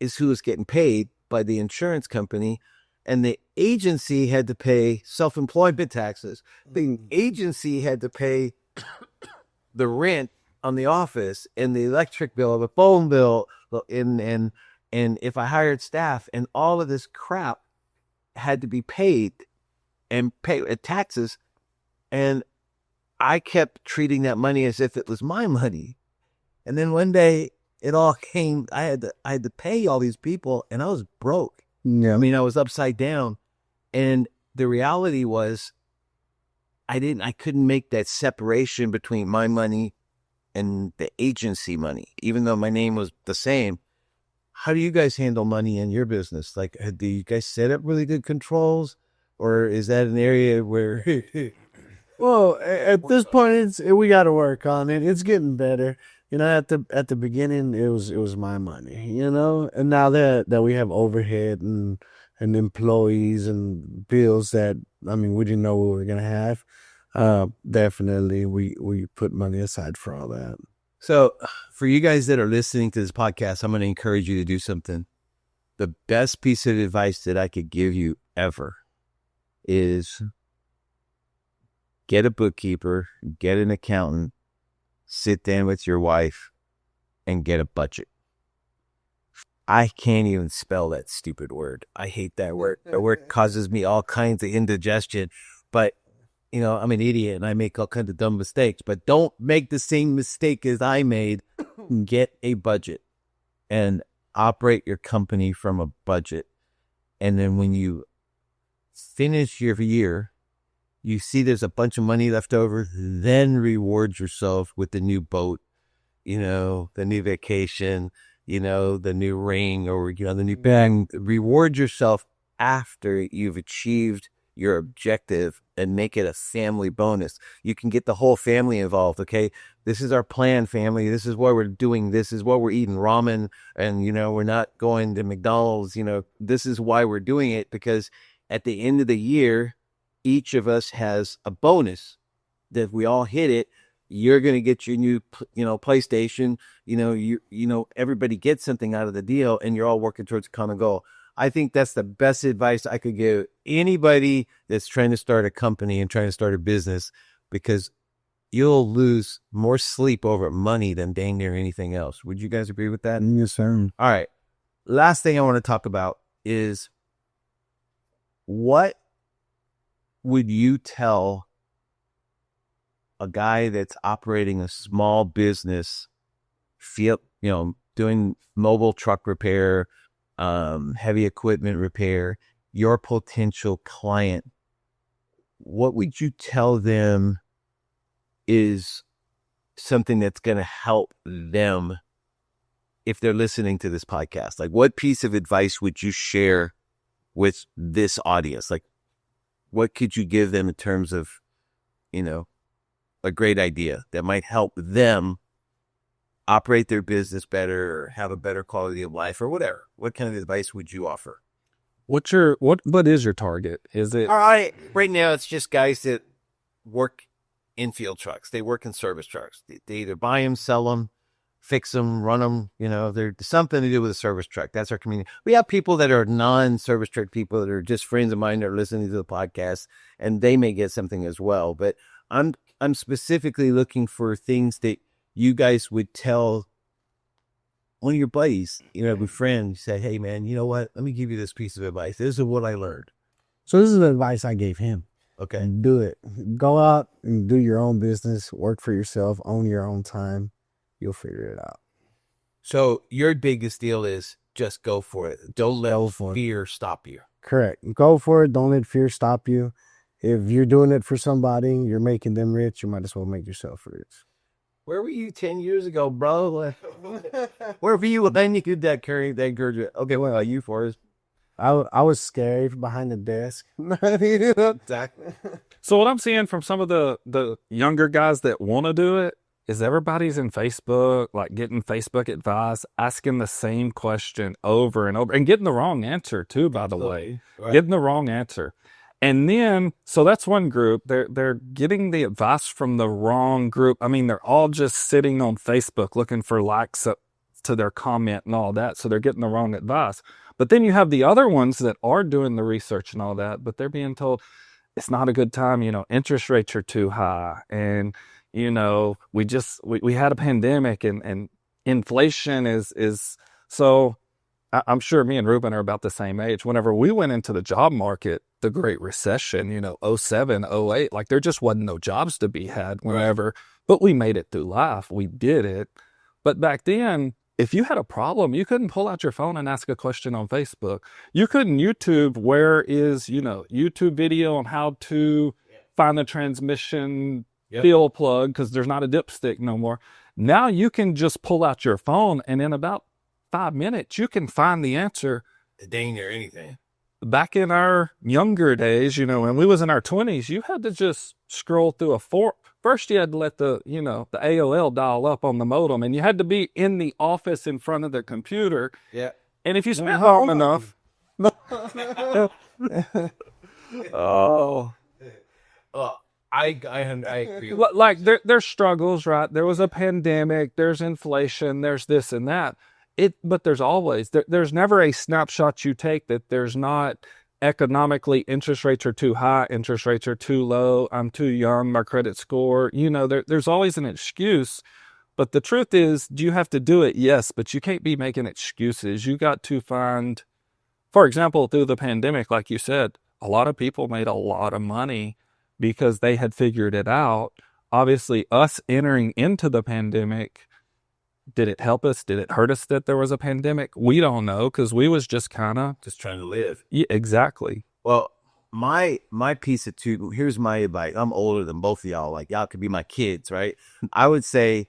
is who was getting paid by the insurance company, and the agency had to pay self-employment taxes. The agency had to pay the rent on the office and the electric bill, the phone bill, and if I hired staff, and all of this crap had to be paid and pay taxes. And I kept treating that money as if it was my money. And then one day it all came, I had to pay all these people, and I was broke. Yeah. I mean, I was upside down. And the reality was I couldn't make that separation between my money and the agency money, even though my name was the same. How do you guys handle money in your business? Like, do you guys set up really good controls, or is that an area where Well, at this point, we got to work on it. It's getting better. You know, at the beginning, it was my money. You know, and now that we have overhead and employees and bills that, I mean, we didn't know we were gonna have. Definitely, we put money aside for all that. So for you guys that are listening to this podcast, I'm going to encourage you to do something. The best piece of advice that I could give you ever is get a bookkeeper, get an accountant, sit down with your wife, and get a budget. I can't even spell that stupid word. I hate that word. That word causes me all kinds of indigestion. But, you know, I'm an idiot and I make all kinds of dumb mistakes. But don't make the same mistake as I made. Get a budget and operate your company from a budget. And then when you finish your year, you see there's a bunch of money left over, then reward yourself with the new boat, you know, the new vacation, you know, the new ring, or, you know, the new bag. Reward yourself after you've achieved your objective and make it a family bonus. You can get the whole family involved. Okay. This is our plan, family. This is what we're doing. This is what we're eating ramen. And, you know, we're not going to McDonald's. You know, this is why we're doing it, because at the end of the year, each of us has a bonus that if we all hit it, you're going to get your new, you know, PlayStation, you know, everybody gets something out of the deal, and you're all working towards a common goal. I think that's the best advice I could give anybody that's trying to start a company and trying to start a business, because you'll lose more sleep over money than dang near anything else. Would you guys agree with that? Yes, sir. All right. Last thing I want to talk about is, what would you tell a guy that's operating a small business, doing mobile truck repair, heavy equipment repair, your potential client? What would you tell them is something that's going to help them if they're listening to this podcast? Like, what piece of advice would you share with this audience? Like, what could you give them in terms of, you know, a great idea that might help them operate their business better or have a better quality of life or whatever? What kind of advice would you offer? What is your target? Is it All right. Right now, it's just guys that work in field trucks. They work in service trucks. They either buy them, sell them, fix them, run them. You know, they're something to do with a service truck. That's our community. We have people that are non-service truck people that are just friends of mine that are listening to the podcast, and they may get something as well. But I'm specifically looking for things that you guys would tell one of your buddies, you know, a friend. Say, hey man, you know what? Let me give you this piece of advice. This is what I learned. So this is the advice I gave him. Okay. Do it. Go out and do your own business. Work for yourself. Own your own time. You'll figure it out. So your biggest deal is just go for it. Don't Go let for it. fear stop you. Correct. Go for it. Don't let fear stop you. If you're doing it for somebody, you're making them rich, you might as well make yourself rich. Where were you 10 years ago, bro? Where were you? Then you could that carry that encouragement. Okay, what about you, Forrest? I was scared behind the desk. Exactly. So what I'm seeing from some of the younger guys that want to do it is everybody's in Facebook, like getting Facebook advice, asking the same question over and over, and getting the wrong answer too, by the way. Right. Getting the wrong answer. And then, so that's one group. They're getting the advice from the wrong group. I mean, they're all just sitting on Facebook looking for likes up to their comment and all that. So they're getting the wrong advice. But then you have the other ones that are doing the research and all that, but they're being told it's not a good time. Interest rates are too high. And, we had a pandemic and inflation is so I'm sure me and Rueben are about the same age. Whenever we went into the job market, the Great Recession, 07, 08, like there just wasn't no jobs to be had whenever, but we made it through life. We did it. But back then, if you had a problem, you couldn't pull out your phone and ask a question on Facebook. You couldn't YouTube, where is, YouTube video on how to find the transmission fuel plug because there's not a dipstick no more. Now you can just pull out your phone and in about 5 minutes, you can find the answer. Dang near anything. Back in our younger days, when we was in our 20s, you had to just scroll through first you had to let the AOL dial up on the modem, and you had to be in the office in front of the computer. Yeah. And if you spent long enough, I agree. like there's struggles, right? There was a pandemic, there's inflation, there's this and that. But there's always, there's never a snapshot you take that there's not economically interest rates are too high, interest rates are too low, I'm too young, my credit score, there's always an excuse. But the truth is, do you have to do it? Yes, but you can't be making excuses. You got to find, for example, through the pandemic, like you said, a lot of people made a lot of money because they had figured it out. Obviously, us entering into the pandemic, did it help us? Did it hurt us that there was a pandemic? We don't know because we was just kind of just trying to live. Yeah, exactly. Well, my piece of two, here's my advice. I'm older than both of y'all. Like y'all could be my kids, right? I would say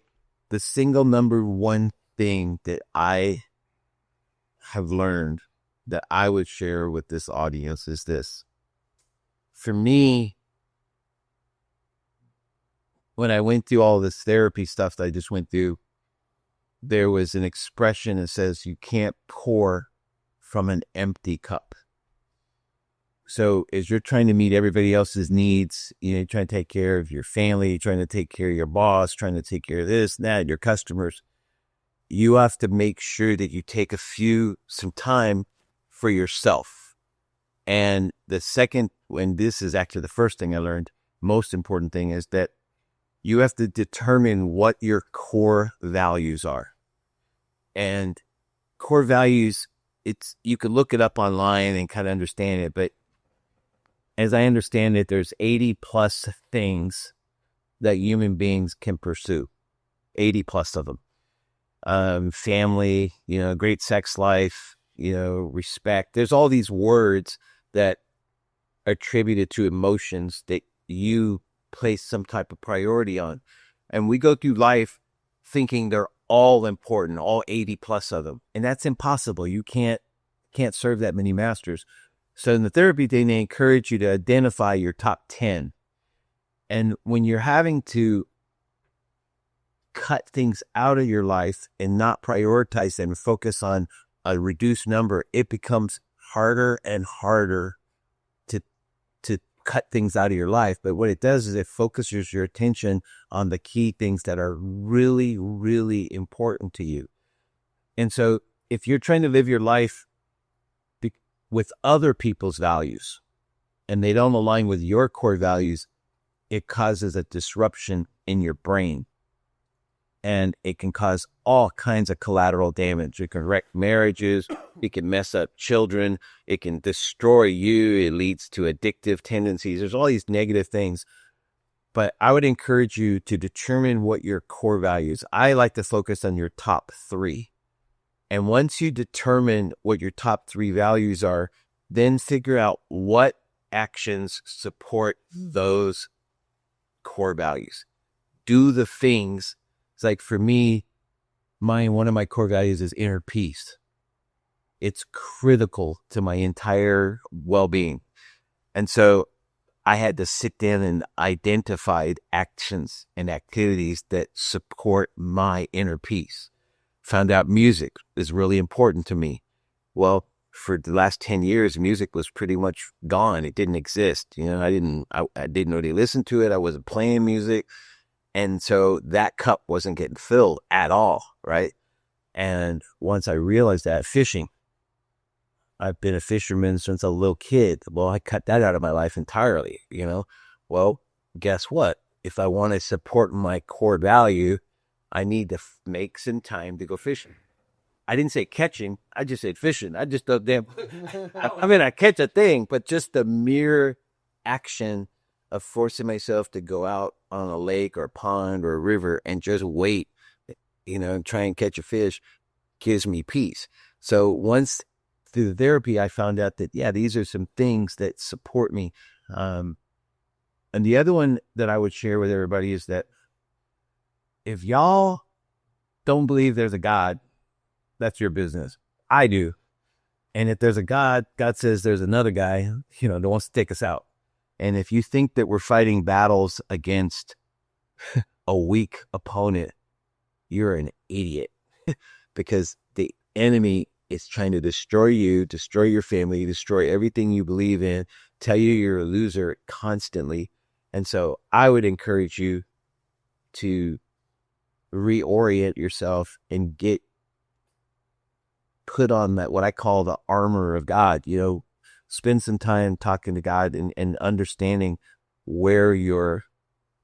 the single number one thing that I have learned that I would share with this audience is this. For me, when I went through all this therapy stuff that I just went through, there was an expression that says you can't pour from an empty cup. So as you're trying to meet everybody else's needs, you're trying to take care of your family, you're trying to take care of your boss, trying to take care of this and that, your customers, you have to make sure that you take some time for yourself. And the second, and this is actually the first thing I learned, most important thing is that you have to determine what your core values are. And core values, you can look it up online and kind of understand it, but as I understand it, there's 80 plus things that human beings can pursue. 80 plus of them. Family, great sex life, respect. There's all these words that are attributed to emotions that you place some type of priority on. And we go through life thinking they're all important, all 80 plus of them. And that's impossible. You can't serve that many masters. So in the therapy thing, they encourage you to identify your top 10. And when you're having to cut things out of your life and not prioritize them and focus on a reduced number, it becomes harder and harder to cut things out of your life. But what it does is it focuses your attention on the key things that are really, really important to you. And so if you're trying to live your life with other people's values and they don't align with your core values, it causes a disruption in your brain. And it can cause all kinds of collateral damage. It can wreck marriages. It can mess up children. It can destroy you. It leads to addictive tendencies. There's all these negative things. But I would encourage you to determine what your core values. I like to focus on your top 3. And once you determine what your top 3 values are, then figure out what actions support those core values. Do the things. It's like for me, one of my core values is inner peace. It's critical to my entire well-being. And so I had to sit down and identify actions and activities that support my inner peace. Found out music is really important to me. Well, for the last 10 years, music was pretty much gone. It didn't exist. I didn't really listen to it. I wasn't playing music. And so that cup wasn't getting filled at all, right? And once I realized that, fishing, I've been a fisherman since a little kid. Well, I cut that out of my life entirely, Well, guess what? If I want to support my core value, I need to make some time to go fishing. I didn't say catching. I just said fishing. I just don't I catch a thing, but just the mere action of forcing myself to go out on a lake or a pond or a river and just wait, and try and catch a fish gives me peace. So once through the therapy, I found out that, these are some things that support me. And the other one that I would share with everybody is that if y'all don't believe there's a God, that's your business. I do. And if there's a God, God says there's another guy, that wants to take us out. And if you think that we're fighting battles against a weak opponent, you're an idiot. Because the enemy is trying to destroy you, destroy your family, destroy everything you believe in, tell you you're a loser constantly. And so I would encourage you to reorient yourself and get put on that, what I call the armor of God. Spend some time talking to God and understanding where your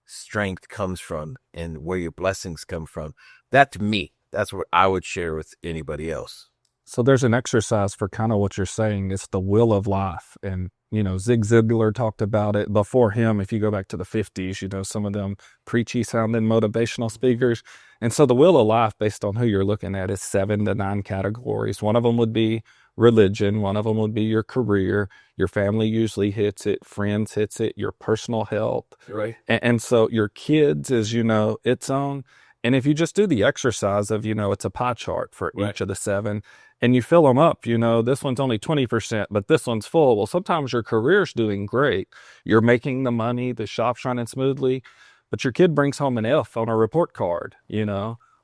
strength comes from and where your blessings come from. That, to me, that's what I would share with anybody else. So there's an exercise for kind of what you're saying. It's the will of life. And, Zig Ziglar talked about it before him. If you go back to the 50s, some of them preachy sounding motivational speakers. And so the will of life, based on who you're looking at, is 7 to 9 categories. One of them would be religion. One of them would be your career. Your family usually hits it. Friends hits it. Your personal health. Right. And so your kids is, its own. And if you just do the exercise of, it's a pie chart for each of the 7, and you fill them up, this one's only 20%, but this one's full. Well, sometimes your career's doing great. You're making the money, the shop's running smoothly, but your kid brings home an F on a report card,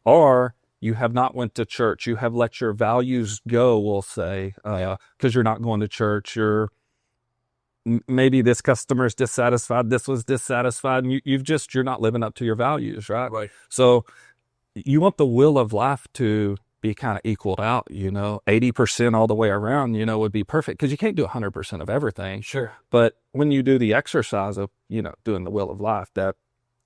or you have not went to church. You have let your values go, we'll say, because you're not going to church. Maybe this customer is dissatisfied. This was dissatisfied. And you're not living up to your values, right? Right. So you want the will of life to be kind of equaled out, 80% all the way around, would be perfect, because you can't do 100% of everything. Sure. But when you do the exercise of, doing the will of life, that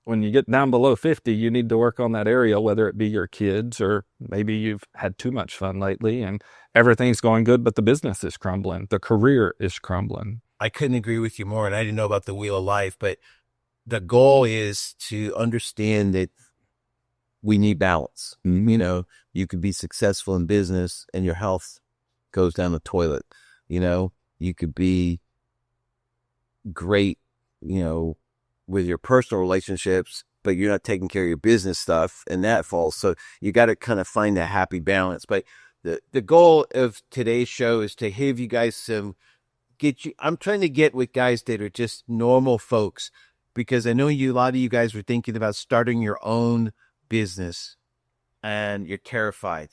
when you get down below 50, you need to work on that area, whether it be your kids or maybe you've had too much fun lately and everything's going good, but the business is crumbling. The career is crumbling. I couldn't agree with you more. And I didn't know about the wheel of life, but the goal is to understand that we need balance. You could be successful in business and your health goes down the toilet. You could be great, with your personal relationships, but you're not taking care of your business stuff and that falls. So you got to kind of find a happy balance. But the goal of today's show is to have you guys I'm trying to get with guys that are just normal folks, because I know a lot of you guys were thinking about starting your own business and you're terrified.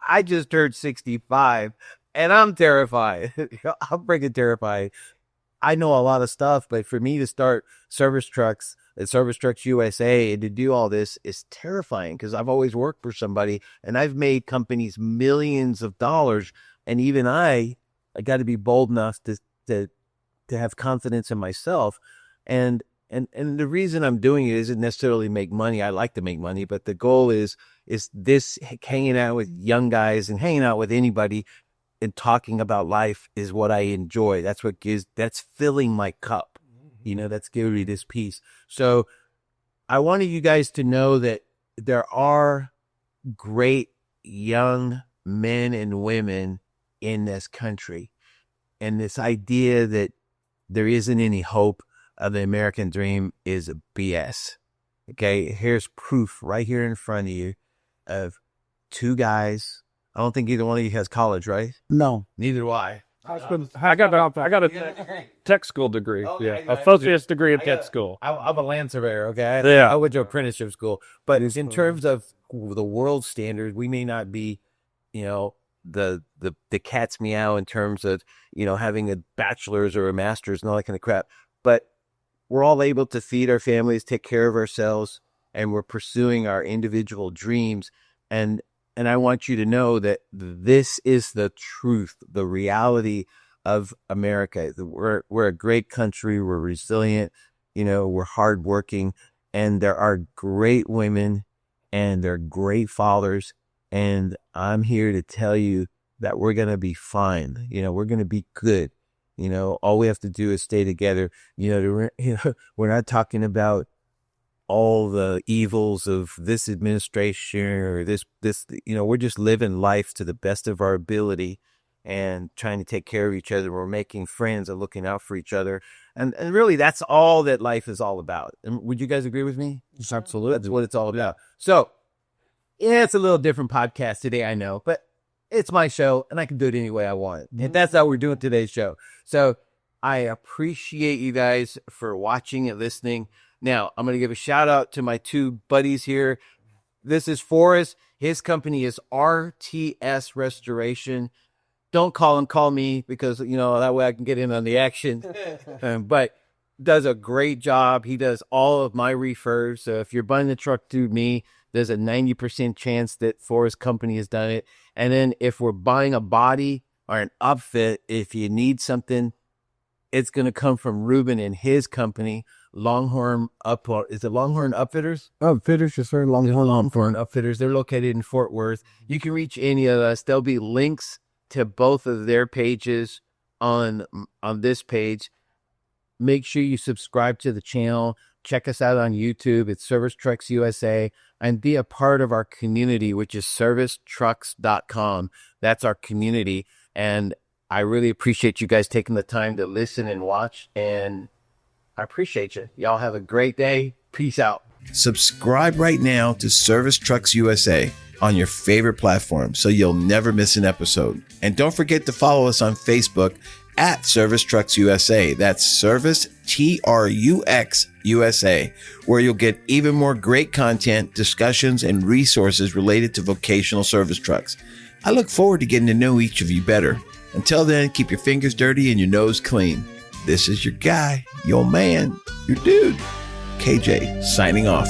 I just turned 65 and I'm terrified. I'm freaking terrified. I know a lot of stuff, but for me to start Service Trucks and Service Trucks USA and to do all this is terrifying, because I've always worked for somebody and I've made companies millions of dollars. And even I got to be bold enough to have confidence in myself. And the reason I'm doing it isn't necessarily make money. I like to make money, but the goal is this hanging out with young guys and hanging out with anybody and talking about life is what I enjoy. That's filling my cup. That's giving me this peace. So I wanted you guys to know that there are great young men and women in this country. And this idea that there isn't any hope of the American dream is a BS. Okay, here's proof right here in front of you of two guys. I don't think either one of you has college, right? No. Neither do I. I got a tech school degree. Okay, Yeah, associate's degree in tech school. I'm a land surveyor, okay? Yeah. I went to apprenticeship school. But in terms of the world standard, we may not be, the cat's meow in terms of, having a bachelor's or a master's and all that kind of crap. But we're all able to feed our families, take care of ourselves, and we're pursuing our individual dreams. And I want you to know that this is the truth, the reality of America. We're a great country. We're resilient. We're hardworking, and there are great women and they're great fathers. And I'm here to tell you that we're going to be fine. We're going to be good. All we have to do is stay together. We're not talking about all the evils of this administration or this, we're just living life to the best of our ability and trying to take care of each other. We're making friends and looking out for each other. And really, that's all that life is all about. And would you guys agree with me? Yes, absolutely. That's what it's all about. So, yeah, it's a little different podcast today, I know, but it's my show and I can do it any way I want. And that's how we're doing today's show. So I appreciate you guys for watching and listening. Now, I'm going to give a shout out to my two buddies here. This is Forrest. His company is RTS Restoration. Don't call him, call me, because, that way I can get in on the action. But does a great job. He does all of my refurbs. So if you're buying the truck through me, there's a 90% chance that Forrest Company has done it. And then if we're buying a body or an upfit, if you need something, it's going to come from Rueben and his company, Longhorn Is it Longhorn Upfitters? Fitters, yes, sir. Longhorn Upfitters. They're located in Fort Worth. You can reach any of us. There'll be links to both of their pages on this page. Make sure you subscribe to the channel. Check us out on YouTube. It's Service Trucks USA, and be a part of our community, which is servicetrucks.com. That's our community. And I really appreciate you guys taking the time to listen and watch. And I appreciate you. Y'all have a great day. Peace out. Subscribe right now to Service Trucks USA on your favorite platform so you'll never miss an episode. And don't forget to follow us on Facebook at Service Trucks USA. That's Service TRUX USA, where you'll get even more great content, discussions, and resources related to vocational service trucks. I look forward to getting to know each of you better. Until then, keep your fingers dirty and your nose clean. This is your guy, your man, your dude, KJ, signing off.